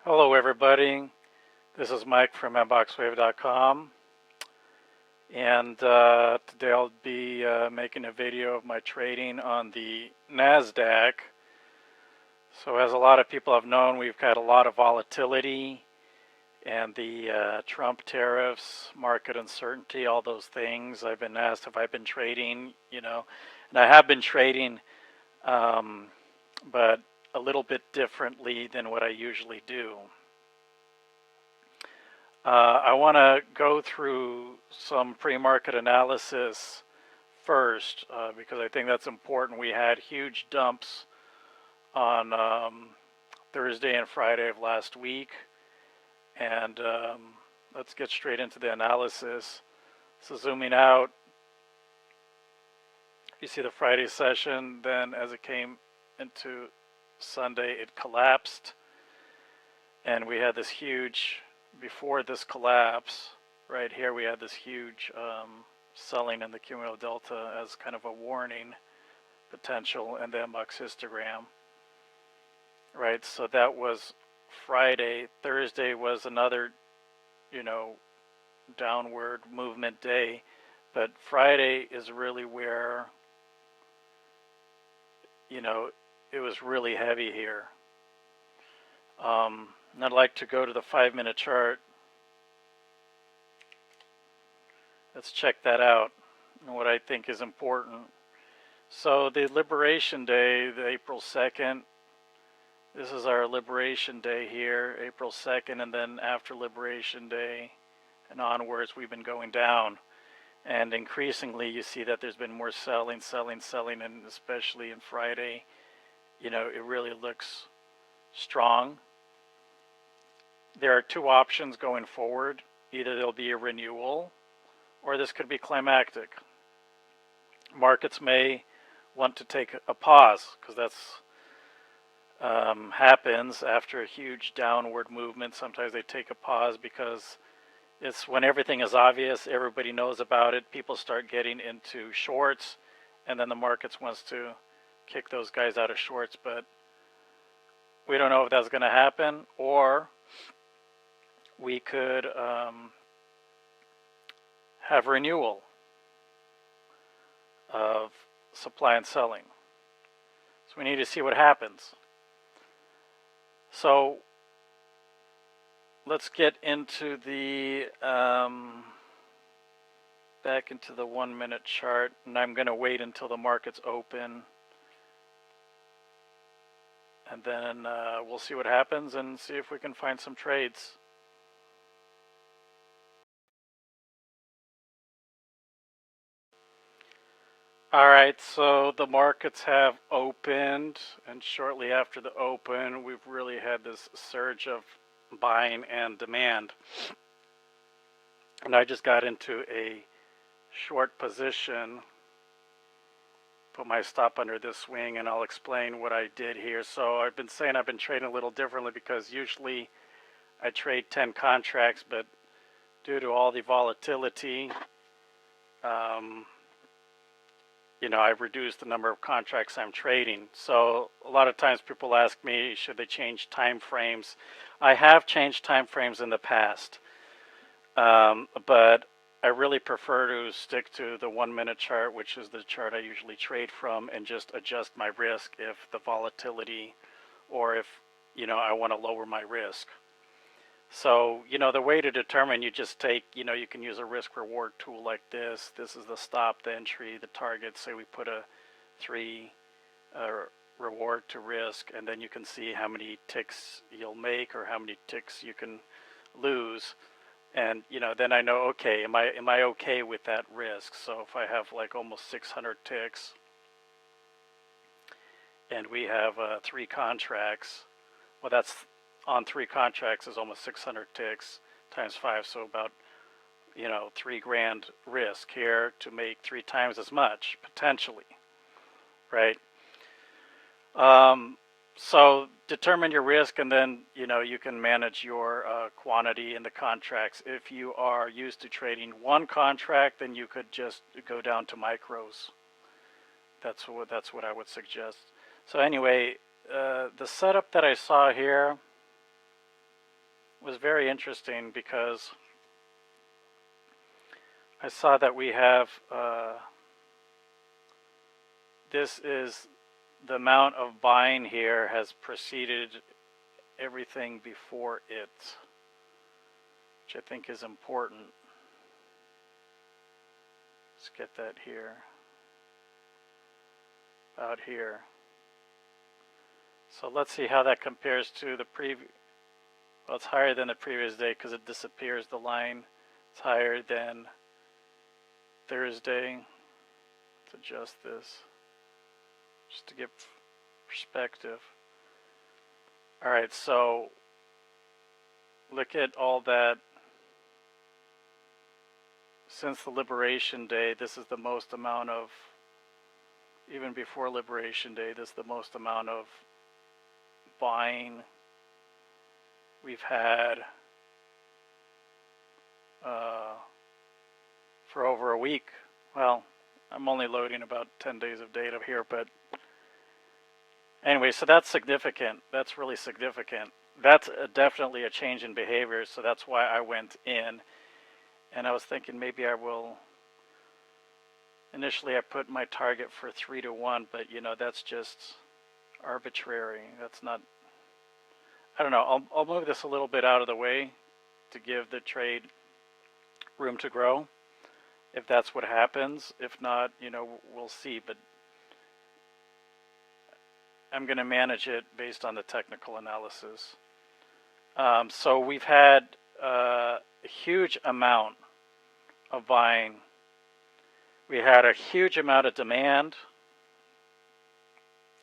Hello everybody, this is Mike from MBoxWave.com, and today I'll be making a video of my trading on the NASDAQ. So as a lot of people have known, we've had a lot of volatility and the Trump tariffs, market uncertainty, all those things. I've been asked if I've been trading, and I have been trading, but a little bit differently than what I usually do. I want to go through some pre-market analysis first because I think that's important. We had huge dumps on Thursday and Friday of last week, and let's get straight into the analysis. So zooming out, you see the Friday session, then as it came into Sunday, it collapsed, and we had this huge, before this collapse, right here we had this huge selling in the cumulative delta as kind of a warning potential in the MBox histogram, right? So that was Friday. Thursday was another, downward movement day, but Friday is really where, it was really heavy here. And I'd like to go to the 5-minute chart. Let's check that out and what I think is important. So the Liberation Day, the April 2nd, this is our Liberation Day here, April 2nd, and then after Liberation Day and onwards, we've been going down. And increasingly, you see that there's been more selling, and especially in Friday, it really looks strong. There are two options going forward. Either there'll be a renewal, or this could be climactic. Markets may want to take a pause, because that's happens after a huge downward movement. Sometimes they take a pause because it's when everything is obvious, everybody knows about it, people start getting into shorts, and then the markets wants to kick those guys out of shorts. But we don't know if that's going to happen, or we could have renewal of supply and selling. So we need to see what happens. So let's get into the back into the 1-minute chart, and I'm going to wait until the market's open, and then we'll see what happens and see if we can find some trades. All right, so the markets have opened, and shortly after the open, we've really had this surge of buying and demand. And I just got into a short position, put my stop under this swing, and I'll explain what I did here. So I've been saying I've been trading a little differently because usually I trade 10 contracts, but due to all the volatility, I've reduced the number of contracts I'm trading. So a lot of times people ask me, should they change time frames? I have changed time frames in the past, but I really prefer to stick to the 1-minute chart, which is the chart I usually trade from, and just adjust my risk if the volatility, or if, I want to lower my risk. So, the way to determine, you just take, you can use a risk reward tool like this. This is the stop, the entry, the target. Say we put a 3 reward to risk, and then you can see how many ticks you'll make or how many ticks you can lose. And, then I know, okay, am I okay with that risk? So if I have like almost 600 ticks and we have 3 contracts, well, that's on 3 contracts is almost 600 ticks times 5, so about $3,000 risk here to make 3 times as much potentially, right? So determine your risk, and then you can manage your quantity in the contracts. If you are used to trading 1 contract, then you could just go down to micros. That's what I would suggest. So anyway, the setup that I saw here, was very interesting because I saw that we have, this is the amount of buying here has preceded everything before it, which I think is important. Let's get that here, out here. So let's see how that compares to the previous. Well, it's higher than the previous day because it disappears the line. It's higher than Thursday. Let's adjust this just to give perspective. All right, so look at all that. Since the Liberation Day, this is the most amount of, even before Liberation Day, this is the most amount of buying we've had for over a week. Well, I'm only loading about 10 days of data here, but anyway, so that's significant. That's really significant. That's definitely a change in behavior, so that's why I went in. And I was thinking maybe I will, initially I put my target for 3 to 1, but you know, that's just arbitrary. That's not, I don't know, I'll move this a little bit out of the way to give the trade room to grow, if that's what happens. If not, you know, we'll see, but I'm going to manage it based on the technical analysis. So we've had a huge amount of buying. We had a huge amount of demand,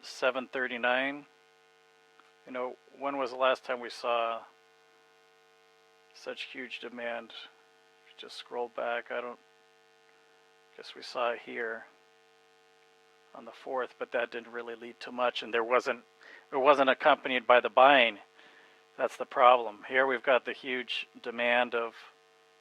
739. You know, when was the last time we saw such huge demand? Just scroll back. I don't guess we saw it here on the 4th, but that didn't really lead to much, and it wasn't accompanied by the buying. That's the problem. Here we've got the huge demand of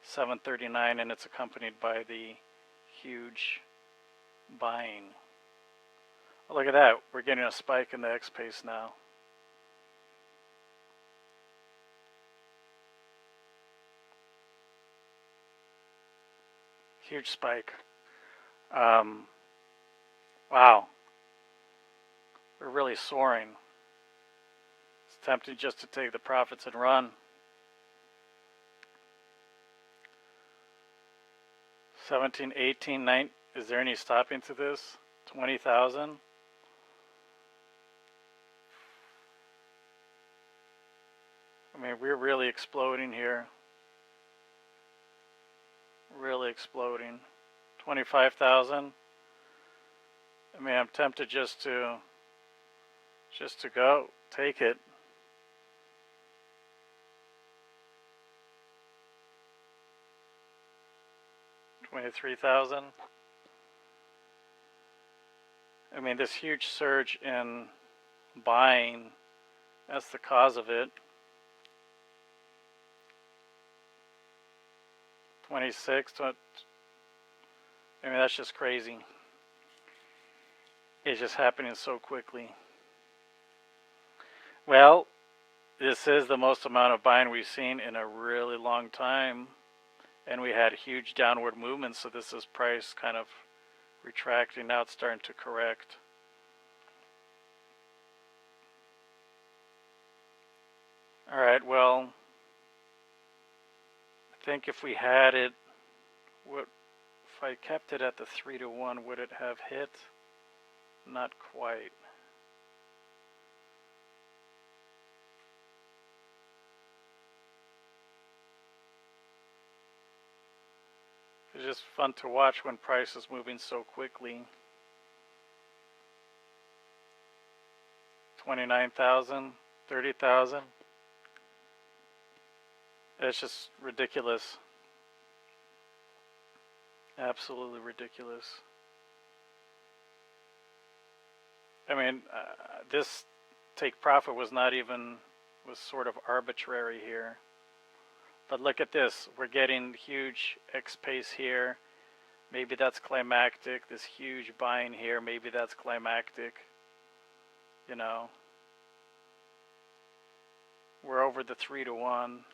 739, and it's accompanied by the huge buying. Oh, look at that. We're getting a spike in the X pace now. Huge spike. Wow. We're really soaring. It's tempting just to take the profits and run. 17, 18, 19. Is there any stopping to this? 20,000. I mean, we're really exploding here. Really exploding. 25,000. I mean, I'm tempted just to go take it. $23,000. I mean, this huge surge in buying, that's the cause of it. 26. I mean, that's just crazy. It's just happening so quickly. Well, this is the most amount of buying we've seen in a really long time. And we had huge downward movements, so this is price kind of retracting. Now it's starting to correct. All right, well, I think if we had it, if I kept it at the 3 to 1, would it have hit? Not quite. It's just fun to watch when price is moving so quickly. 29,000, 30,000. It's just ridiculous. Absolutely ridiculous. I mean, this take profit was not even, was sort of arbitrary here. But look at this. We're getting huge X pace here. Maybe that's climactic. This huge buying here, maybe that's climactic. You know, we're over the 3 to 1.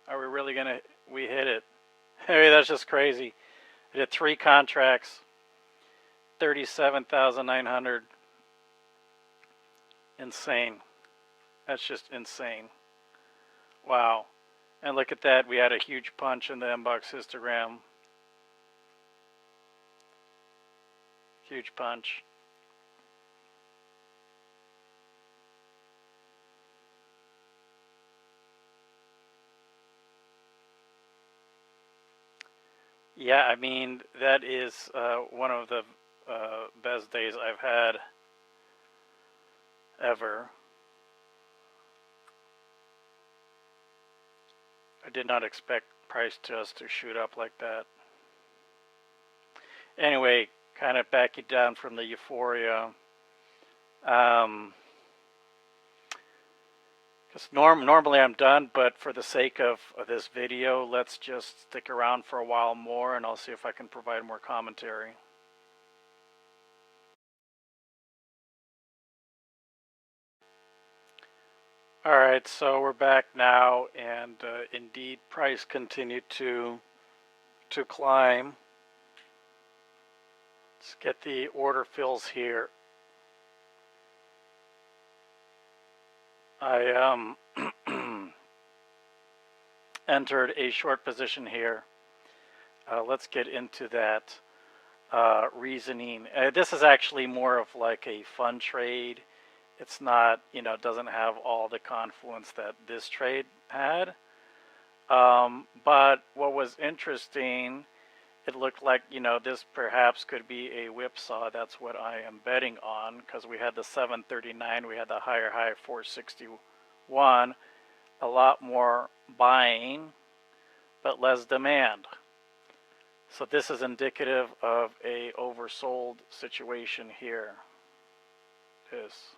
Are we really gonna? We hit it. I mean, that's just crazy. I did 3 contracts, 37,900. Insane. That's just insane. Wow. And look at that. We had a huge punch in the MBox histogram. Huge punch. Yeah, I mean, that is one of the best days I've had ever. I did not expect price just to shoot up like that. Anyway, kind of backing down from the euphoria. Because normally I'm done, but for the sake of this video, let's just stick around for a while more, and I'll see if I can provide more commentary. All right, so we're back now, and indeed, price continued to climb. Let's get the order fills here. I entered a short position here. Let's get into that reasoning. This is actually more of like a fun trade. It's not, doesn't have all the confluence that this trade had. But what was interesting, it looked like, this perhaps could be a whipsaw. That's what I am betting on, because we had the 739, we had the higher high 461, a lot more buying, but less demand. So this is indicative of a oversold situation here. This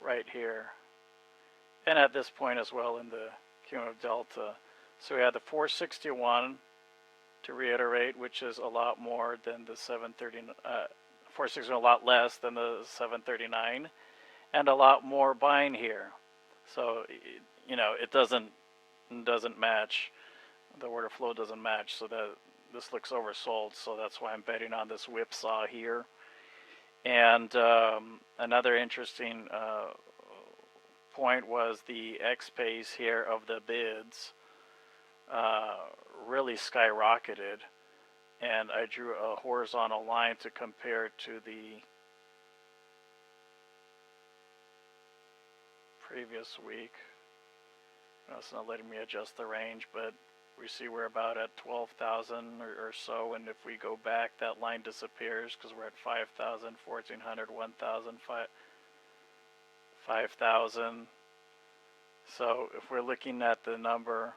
right here. And at this point as well in the cumulative delta. So we had the 461 to reiterate, which is a lot more than the 739, 461 a lot less than the 739, and a lot more buying here. So, it doesn't match. The order flow doesn't match, so that this looks oversold. So that's why I'm betting on this whipsaw here. And another interesting point was the X pace here of the bids really skyrocketed, and I drew a horizontal line to compare to the previous week. It's not letting me adjust the range, but we see we're about at 12,000 or so, and if we go back, that line disappears because we're at 5,000, 1,400, 1,000, 5,000. So if we're looking at the number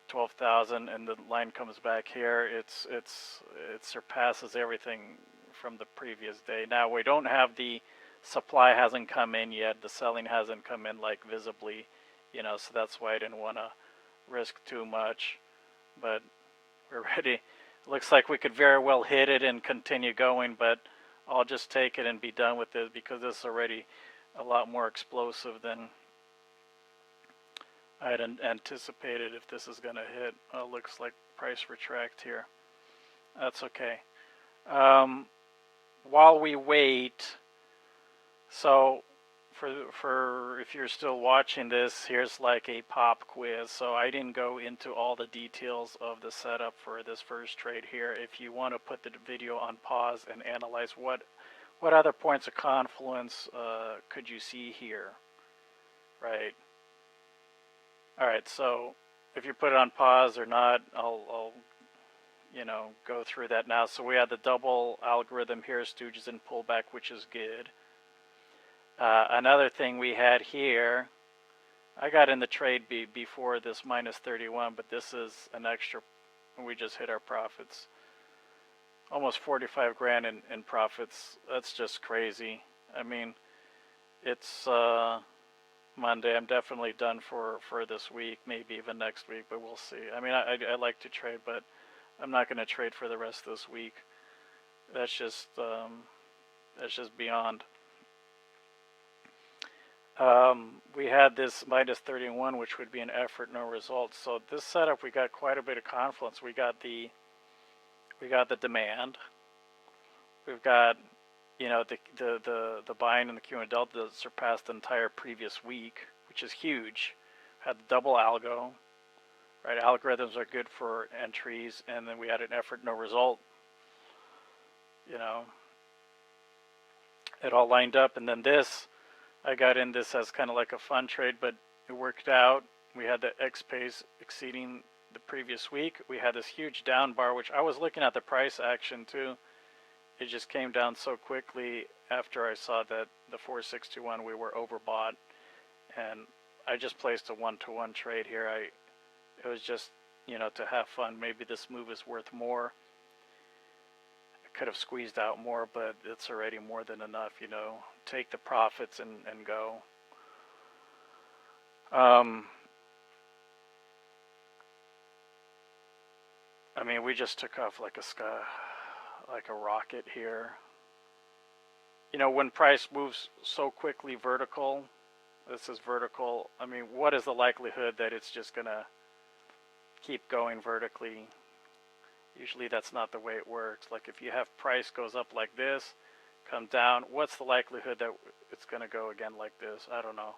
12,000 and the line comes back here, it surpasses everything from the previous day. Now we don't have the supply hasn't come in yet. The selling hasn't come in like visibly, so that's why I didn't want to risk too much. But we're ready. It looks like we could very well hit it and continue going, but I'll just take it and be done with it because this is already a lot more explosive than I had anticipated. If this is going to hit, looks like price retract here. That's okay. While we wait, so for if you're still watching this, here's like a pop quiz. So I didn't go into all the details of the setup for this first trade here. If you want to put the video on pause and analyze what other points of confluence could you see here, right? All right, so if you put it on pause or not, I'll go through that now. So we had the double algorithm here, stooges and pullback, which is good. Another thing we had here, I got in the trade before this minus 31, but this is an extra, we just hit our profits. Almost 45 grand in profits. That's just crazy. I mean, it's Monday. I'm definitely done for this week, maybe even next week, but we'll see. I mean, I like to trade, but I'm not going to trade for the rest of this week. That's just beyond. We had this minus 31, which would be an effort, no results. So this setup, we got quite a bit of confluence. We got the demand. We've got, you know, the buying and the Q and delta that surpassed the entire previous week, which is huge. Had the double algo, right? Algorithms are good for entries, and then we had an effort, no result. You know, it all lined up, and then this, I got in this as kind of like a fun trade, but it worked out. We had the X pace exceeding the previous week. We had this huge down bar, which I was looking at the price action too. It just came down so quickly after I saw that the 4621 we were overbought, and I just placed a 1-to-1 trade here. It was just, you know, to have fun. Maybe this move is worth more. I could have squeezed out more, but it's already more than enough, you know. Take the profits and go. I mean, we just took off like a rocket here. You know, when price moves so quickly vertical, this is vertical. I mean, what is the likelihood that it's just gonna keep going vertically? Usually that's not the way it works. Like if you have price goes up like this, come down, what's the likelihood that it's gonna go again like this? I don't know.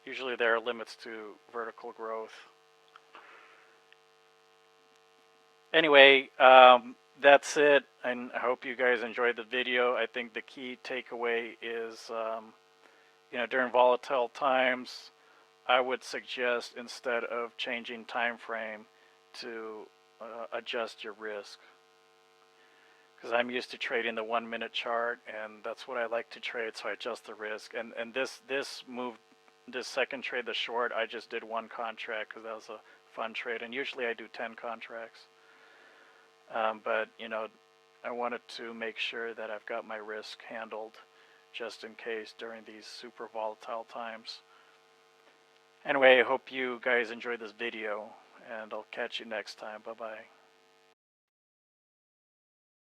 Usually there are limits to vertical growth. Anyway, that's it, and I hope you guys enjoyed the video. I think the key takeaway is, you know, during volatile times, I would suggest instead of changing time frame to adjust your risk, because I'm used to trading the 1 minute chart, and that's what I like to trade, so I adjust the risk. And this move, this second trade, the short, I just did one contract because that was a fun trade, and usually I do 10 contracts. But, you know, I wanted to make sure that I've got my risk handled just in case during these super volatile times. Anyway, I hope you guys enjoyed this video, and I'll catch you next time. Bye-bye.